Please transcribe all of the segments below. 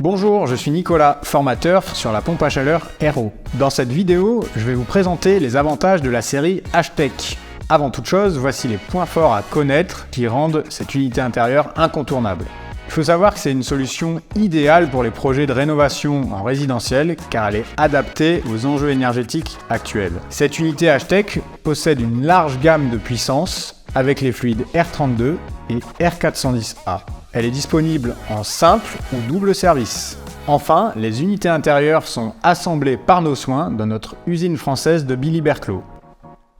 Bonjour, je suis Nicolas, formateur sur la pompe à chaleur RO. Dans cette vidéo, je vais vous présenter les avantages de la série H-Tech. Avant toute chose, voici les points forts à connaître qui rendent cette unité intérieure incontournable. Il faut savoir que c'est une solution idéale pour les projets de rénovation en résidentiel car elle est adaptée aux enjeux énergétiques actuels. Cette unité H-Tech possède une large gamme de puissance avec les fluides R32 et R410A. Elle est disponible en simple ou double service. Enfin, les unités intérieures sont assemblées par nos soins dans notre usine française de Billy-Berclos.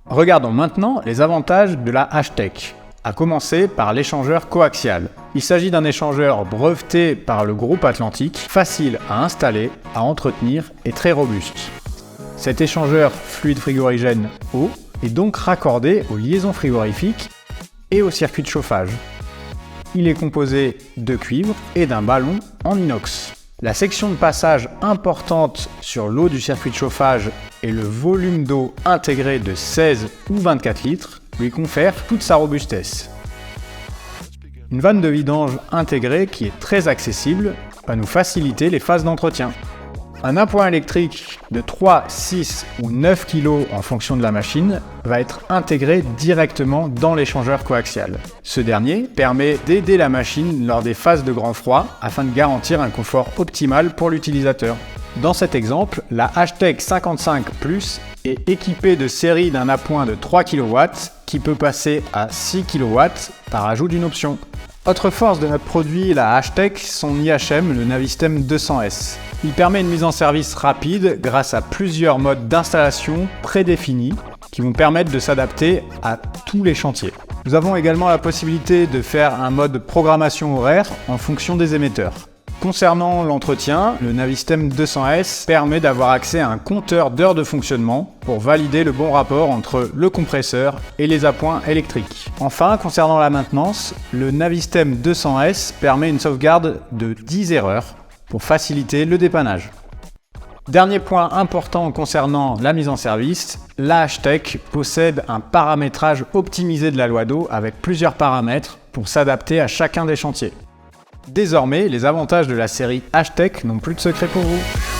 Regardons maintenant les avantages de la H-Tech, à commencer par l'échangeur coaxial. Il s'agit d'un échangeur breveté par le groupe Atlantique, facile à installer, à entretenir et très robuste. Cet échangeur fluide frigorigène eau est donc raccordé aux liaisons frigorifiques et au circuit de chauffage. Il est composé de cuivre et d'un ballon en inox. La section de passage importante sur l'eau du circuit de chauffage et le volume d'eau intégré de 16 ou 24 litres lui confère toute sa robustesse. Une vanne de vidange intégrée qui est très accessible va nous faciliter les phases d'entretien. Un appoint électrique de 3, 6 ou 9 kg en fonction de la machine va être intégré directement dans l'échangeur coaxial. Ce dernier permet d'aider la machine lors des phases de grand froid afin de garantir un confort optimal pour l'utilisateur. Dans cet exemple, la H-Tech 55 Plus est équipée de série d'un appoint de 3 kW qui peut passer à 6 kW par ajout d'une option. Autre force de notre produit, la H-Tech, son IHM, le Navistem 200S. Il permet une mise en service rapide grâce à plusieurs modes d'installation prédéfinis qui vont permettre de s'adapter à tous les chantiers. Nous avons également la possibilité de faire un mode programmation horaire en fonction des émetteurs. Concernant l'entretien, le Navistem 200S permet d'avoir accès à un compteur d'heures de fonctionnement pour valider le bon rapport entre le compresseur et les appoints électriques. Enfin, concernant la maintenance, le Navistem 200S permet une sauvegarde de 10 erreurs pour faciliter le dépannage. Dernier point important concernant la mise en service, la H-Tech possède un paramétrage optimisé de la loi d'eau avec plusieurs paramètres pour s'adapter à chacun des chantiers. Désormais, les avantages de la série H-Tech n'ont plus de secret pour vous.